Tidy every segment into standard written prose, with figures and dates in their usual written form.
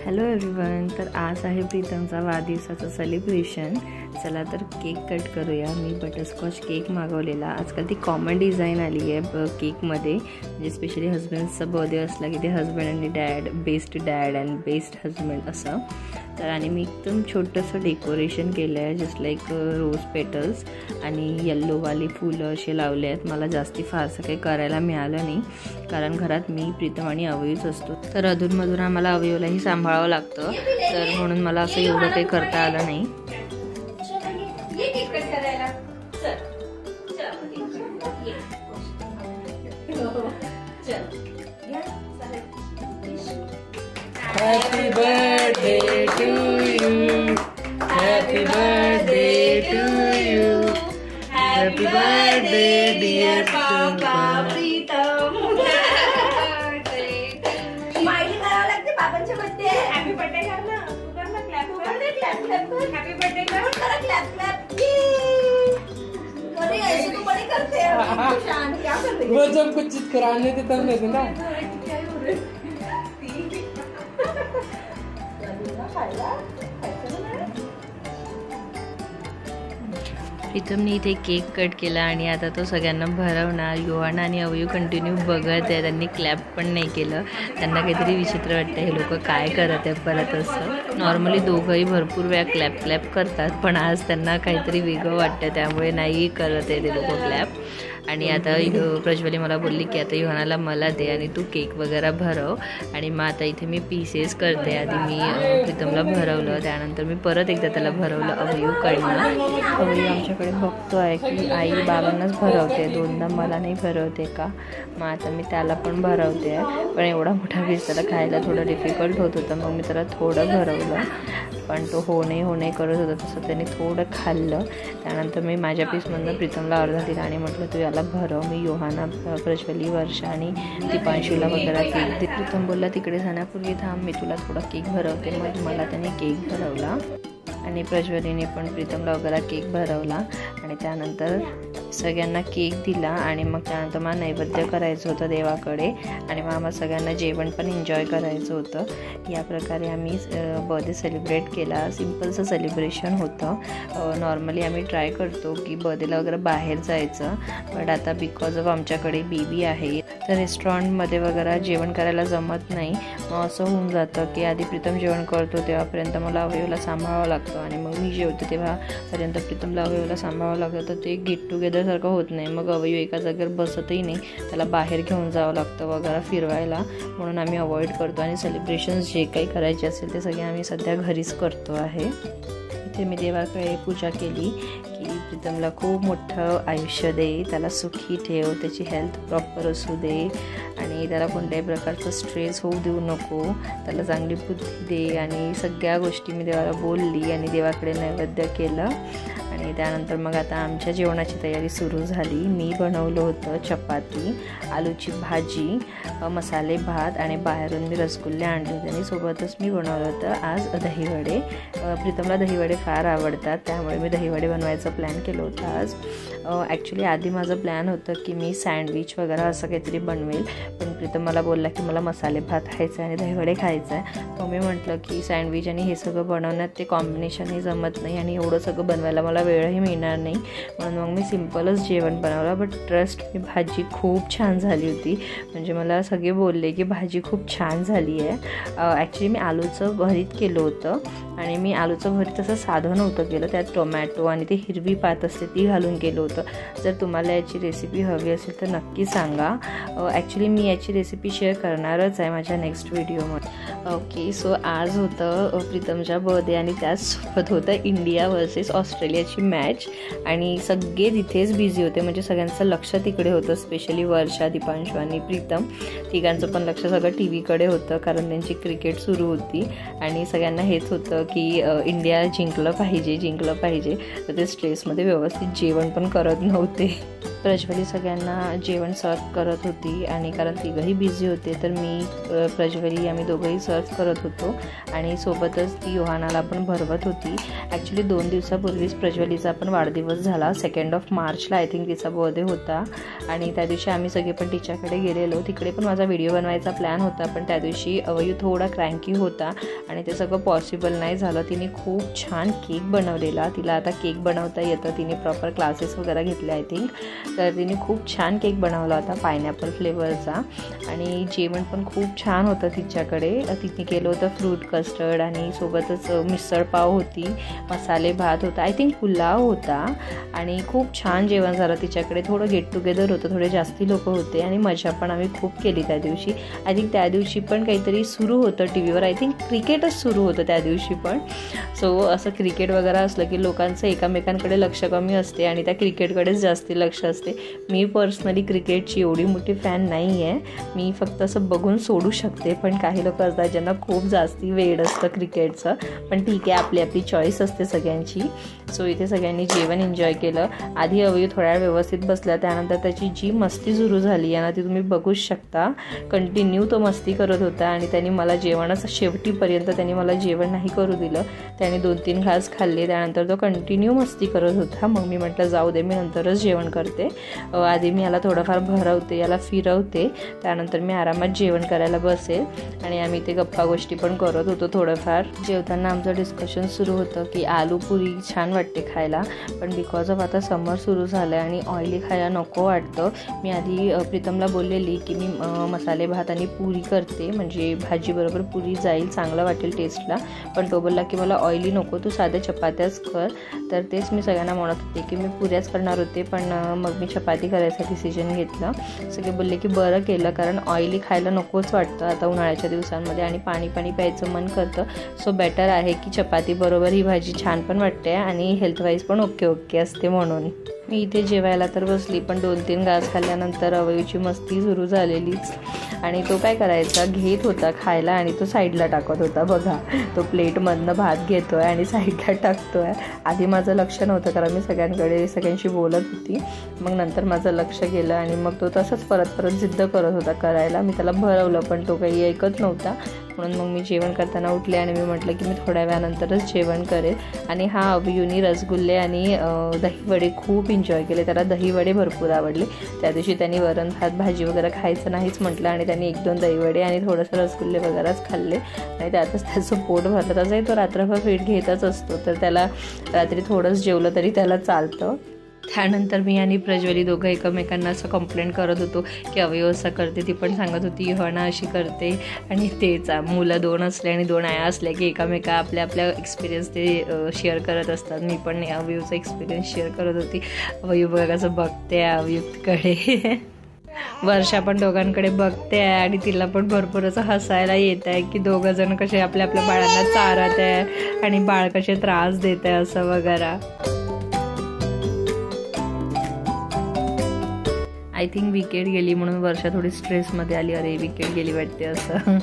Hello everyone. तर आज आहे प्रीतमचा वाढदिवसाचं सेलिब्रेशन. चला तर केक कट करूया. मी बटरस्कॉच केक मागवलेला. आजकाल ती कॉमन डिझाईन आली आहे केकमध्ये, म्हणजे स्पेशली हजबंडचा बर्थडे असला की ते हजबंड आणि dad, best dad and best husband असं. तर आणि मी एकदम छोटंसं डेकोरेशन केलं आहे, जस्ट लाईक रोज पेटल्स आणि येल्लोवाली फुलं असे लावले आहेत. मला जास्ती फारसं काही करायला मिळालं नाही, कारण घरात मी, प्रीतम आणि अवयूच असतो. तर अधूनमधून आम्हाला अवयूलाही सांभाळावं लागतं, तर म्हणून मला असं एवढं काही करता आलं नाही. Happy birthday to you. Happy birthday to you. Happy birthday dear Papa Pritam. माहिती करावं लागते बाबांच्या बर्थडे. हॅपी बर्थडे कर ना. तू कर ना क्लॅप कर. क्लॅप क्लॅप कर. हॅपी बर्थडे कर. कर क्लॅप क्लॅप. अरे ऐसे तू बड़ी करते हो. शान क्या कर रही है? वो जब कुछ चीज कराने थे तब नहीं ना. प्रीतमने इथे केक कट केला आणि आता तो सगळ्यांना भरवणार. योहाना आणि अवयू कंटिन्यू बघत आहे. त्यांनी क्लॅप पण नाही केलं. त्यांना काहीतरी विचित्र वाटतं, हे लोक काय करत आहे परत असं. नॉर्मली दोघंही भरपूर वेळा क्लॅप करतात, पण आज त्यांना काहीतरी वेगळं वाटतं, त्यामुळे नाही करत आहे ते लोक क्लॅप. आणि आता प्रज्वली मला बोलली की आता योहानाला मला दे आणि तू केक वगैरे भरव. आणि मग आता इथे मी पीसेस करते. आधी मी प्रीतमला भरवलं, त्यानंतर मी परत एकदा त्याला भरवलं अवयूकडनं. अवयू आमच्याकडे बघतो आहे की आई बाबांनाच भरवते, दोनदा मला नाही भरवते का. मग आता मी त्याला पण भरवते आहे, पण एवढा मोठा पीस त्याला खायला थोडं डिफिकल्ट होत होतं, मग मी त्याला थोडं भरवलं. पण तो हो नाही करत होता, तसं त्याने थोडं खाल्लं. त्यानंतर मी माझ्या पीसमधनं प्रीतमला अर्धा दिला आणि म्हटलं तू याला भरव. मी योहाना, प्रज्वली, वर्षा आणि दीपांशूला वगैरे केक दे. प्रीतम बोलला तिकडे जाण्यापूर्वी थांब, मी तुला थोडा केक भरवते. मग मला त्याने केक भरवला आणि प्रज्वलीने पण प्रीतमला वगैरे केक भरवला. आणि त्यानंतर सगळ्यांना केक दिला आणि मग त्यानंतर मला नैवेद्य करायचं होतं देवाकडे आणि मग आम्हाला सगळ्यांना जेवण पण एन्जॉय करायचं होतं. या प्रकारे आम्ही बर्थडे सेलिब्रेट केला. सिम्पलचं सेलिब्रेशन होतं. नॉर्मली आम्ही ट्राय करतो की बर्थडेला वगैरे बाहेर जायचं, बट आता बिकॉज ऑफ आमच्याकडे बेबी आहे तर रेस्टॉरंटमध्ये वगैरे जेवण करायला जमत नाही. मग असं होऊन जातं की आधी प्रीतम जेवण करतो तेव्हापर्यंत मला अवयूला सांभाळावं लागतं आणि मग मी जेवते तेव्हापर्यंत प्रीतमला अवयूला सांभाळावं लागतं. तर ते गेट टुगेदर सारखं होत नाही. मग अवयू एका जागेवर बसतही नाही, त्याला बाहेर घेऊन जावं लागतं वगैरे फिरवायला. म्हणून आम्ही अवॉइड करतो आणि सेलिब्रेशन्स जे काही करायचे असेल ते सगळे आम्ही सध्या घरीच करतो आहे. इथे मी देवाकडे पूजा केली की प्रीतमला खूप मोठं आयुष्य दे, त्याला सुखी ठेव, त्याची हेल्थ प्रॉपर असू दे आणि त्याला कोणत्याही प्रकारचं स्ट्रेस होऊ देऊ नको, त्याला चांगली बुद्धी दे. आणि सगळ्या गोष्टी मी देवाला बोलली आणि देवाकडे नैवेद्य केलं. आणि त्यानंतर मग आता आमच्या जेवणाची तयारी सुरू झाली. मी बनवलं होतं चपाती, आलूची भाजी, मसाले भात आणि बाहेरून मी रसगुल्ले आणले होते आणि सोबतच मी बनवलं होतं आज दहीवडे. प्रीतमला दहीवडे फार आवडतात, त्यामुळे मी दहीवडे बनवायचं प्लॅन केलं होतं आज. ॲक्च्युली आधी माझं प्लॅन होतं की मी सँडविच वगैरे असं काहीतरी बनवेल, पण प्रीतम मला बोलला की मला मसाले भात खायचं आहे आणि दहीवडे खायचं आहे. मग मी म्हटलं की सँडविच आणि हे सगळं बनवण्यात ते कॉम्बिनेशनही जमत नाही आणि एवढं सगळं बनवायला मला वेळही मिळणार नाही, म्हणून मग मी सिम्पलच जेवण बनवलं. बट ट्रस्ट मी, भाजी खूप छान झाली होती. म्हणजे मला सगळे बोलले की भाजी खूप छान झाली आहे. ॲक्च्युली मी आलूचं भरीत केलं होतं आणि मी आलूचं भरीत तसं साधं नव्हतं केलं, त्यात टोमॅटो आणि ते हिरवी पात असते ती घालून केलं होतं. जर तुम्हाला याची रेसिपी हवी असेल तर नक्की सांगा. ॲक्च्युली मी याची रेसिपी शेअर करणारच आहे माझ्या नेक्स्ट व्हिडिओमध्ये. ओके, सो आज होतं प्रीतमच्या बर्थडे आणि त्याचसोबत होतं इंडिया वर्सेस ऑस्ट्रेलियाची मॅच आणि सगळे तिथेच बिझी होते. म्हणजे सगळ्यांचं लक्ष तिकडे होतं, स्पेशली वर्षा, दीपांशू आणि प्रीतम तिघांचं पण लक्ष सगळं टी व्हीकडे होतं, कारण त्यांची क्रिकेट सुरू होती आणि सगळ्यांना हेच होतं की इंडिया जिंकलं पाहिजे, तर ते स्ट्रेसमध्ये व्यवस्थित जेवण पण करत नव्हते. प्रज्वली सगळ्यांना जेवण सर्व करत होती आणि कारण तिघंही बिझी होते तर मी प्रज्वली आम्ही दोघंही सर्व करत होतो आणि सोबतच ती योहानाला पण भरवत होती. ॲक्च्युली 2 दिवसापूर्वीच प्रज्वलीचा पण वाढदिवस झाला. 2 मार्चला आय थिंक तिचा बर्थडे होता आणि त्या दिवशी आम्ही सगळे पण तिच्याकडे गेलेलो. तिकडे पण माझा व्हिडिओ बनवायचा प्लॅन होता, पण त्या दिवशी अवयू थोडा क्रँकी होता आणि ते सगळं पॉसिबल नाही झालं. तिने खूप छान केक बनवलेला. तिला आता केक बनवता येतं. तिने प्रॉपर क्लासेस वगैरे घेतले आय थिंक. तर तिने खूप छान केक बनवला होता पायनॅपल फ्लेवरचा आणि जेवण पण खूप छान होतं तिच्याकडे. तिने केलं होतं फ्रूट कस्टर्ड आणि सोबतच मिसळ पाव होती, मसाले भात होता, आय थिंक पुलाव होता आणि खूप छान जेवण झालं तिच्याकडे. थोडं गेट टुगेदर होतं, थोडे जास्ती लोक होते आणि मजा पण आम्ही खूप केली त्या दिवशी. आय थिंक त्या दिवशी पण काहीतरी सुरू होतं टी व्हीवर, आय थिंक क्रिकेटच सुरू होतं त्या दिवशी पण. सो असं क्रिकेट वगैरे असलं की लोकांचं एकामेकांकडे लक्ष कमी असते आणि त्या क्रिकेटकडेच जास्ती लक्ष असते. मी पर्सनली क्रिकेटची एवढी मोठी फॅन नाही आहे, मी फक्त असं बघून सोडू शकते. पण काही लोक असतात ज्यांना खूप जास्ती वेड असतं क्रिकेटचं, पण ठीक आहे, आपली आपली चॉईस असते सगळ्यांची. सो इथे सगळ्यांनी जेवण एन्जॉय केलं. आधी अवयू थोड्या वेळ व्यवस्थित बसला, त्यानंतर त्याची जी मस्ती सुरू झाली आहे ना ती तुम्ही बघूच शकता. कंटिन्यू तो मस्ती करत होता आणि त्यांनी मला जेवणाचं शेवटीपर्यंत त्यांनी मला जेवण नाही करू दिलं. त्याने 2-3 घास खाल्ले, त्यानंतर तो कंटिन्यू मस्ती करत होता. मग मी म्हटलं जाऊ दे, मी नंतरच जेवण करते. आधी मी याला थोडंफार भरवते, याला फिरवते, त्यानंतर मी आरामात जेवण करायला बसेल. आणि आम्ही ते गप्पा गोष्टी पण करत होतो थोडंफार. जेवताना आमचं डिस्कशन सुरू होतं की आलू पुरी छान वाटते खायला, पण बिकॉज ऑफ आता समर सुरू झालं आहे आणि ऑइली खायला नको वाटतं. मी आधी प्रीतमला बोललेली की मी मसाले भात आणि पुरी करते, म्हणजे भाजीबरोबर पुरी जाईल, चांगलं वाटेल टेस्टला. पण तो बोलला की मला ऑइली नको, तू साध्या चपात्याच कर. तर तेच मी सगळ्यांना म्हणत होते की मी पुऱ्याच करणार होते, पण मग मी चपाती करायचा डिसिजन घेतला. सगळे बोलले की बरं केलं, कारण ऑइली खायला नकोच वाटतं आता उन्हाळ्याच्या दिवसांमध्ये आणि पाणी प्यायचं मन करतं. सो बेटर आहे की चपाती बरोबर ही भाजी छान पण वाटते आणि हेल्थवाईज पण ओके असते. म्हणून मी इथे जेवायला तर बसली, पण 2-3 घास खाल्ल्यानंतर अवयूची मस्ती सुरू झालेलीच आणि तो काय करायचा, घेत होता खायला आणि तो साईडला टाकत होता. बघा, तो प्लेटमधनं भात घेतोय आणि साईडला टाकतोय. आधी माझं लक्ष नव्हतं कारण मी सगळ्यांशी बोलत होती. मग नंतर माझं लक्ष गेलं आणि मग तो तसंच परत जिद्द करत होता करायला. मी त्याला भरवलं पण तो काही ऐकत नव्हता. म्हणून मग मी जेवण करताना उठले आणि मी म्हटलं की मी थोड्या वेळानंतरच जेवण करेल. आणि हा अवयूनी रसगुल्ले आणि दहीवडे खूप एन्जॉय केले. त्याला दहीवडे भरपूर आवडले. त्या दिवशी त्यांनी वरण भात भाजी वगैरे खायचं नाहीच म्हटलं आणि त्यांनी 1-2 दहीवडे आणि थोडंसं रसगुल्ले वगैरेच खाल्ले आणि त्यातच त्याचं पोट भरलं. तसंही तो रात्रभर फीड घेतच असतो, तर त्याला रात्री थोडंच जेवलं तरी त्याला चालतं. त्यानंतर मी आणि प्रज्वली दोघं एकमेकांना असं कंप्लेंट करत होतो की अवयव असं करते, ती पण सांगत होती योहाना अशी करते. आणि तेच मुलं 2 असले आणि 2 आया असल्या की एकामेका आपल्या एक्सपिरियन्स ते शेअर करत असतात. मी पण अवयवचा एक्सपिरियन्स शेअर करत होती. अवयव बघा कसं बघते अवयुक्तकडे. वर्षा पण दोघांकडे बघते आहे आणि तिला पण भरपूर असं हसायला येत आहे की दोघं जण कसे आपल्या बाळांना चारत आहे आणि बाळ कसे त्रास देत आहे असं वगैरे. आय थिंक विकेट गेली म्हणून वर्षा थोडी स्ट्रेसमध्ये आली. अरे विकेट गेली वाटते असं.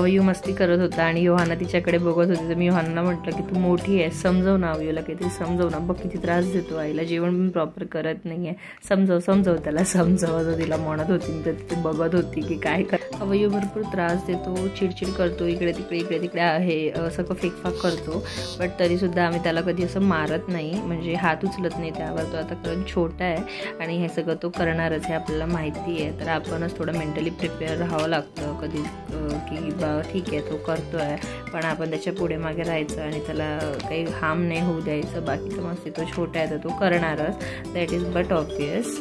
अवयू मस्ती करत होता आणि योहाना तिच्याकडे बघत होती. तर मी योहानाला म्हटलं की तू मोठी आहे, समजव ना अवयूला, काहीतरी समजव ना, बघ किती त्रास देतो आईला, जेवण पण प्रॉपर करत नाही आहे, समजव त्याला समजव, असं तिला म्हणत होती. तर ती बघत होती की काय कर. अवयू भरपूर त्रास देतो, चिडचिड करतो, इकडे तिकडे आहे सगळं फेकफाक करतो. बट तरीसुद्धा आम्ही त्याला कधी असं मारत नाही, म्हणजे हात उचलत नाही त्यावर. तो आता कारण छोटा आहे आणि हे सगळं तो करणारच हे आपल्याला माहिती आहे. तर आपणच थोडं मेंटली प्रिपेअर राहावं लागतं कधी की बा ठीक आहे तो करतो आहे, पण आपण त्याच्या पुढे मागे राहायचं आणि त्याला काही हार्म नाही होऊ द्यायचं. बाकीचं मस्ती तो छोटा आहे तर तो करणारच, दॅट इज बट ऑब्वियस.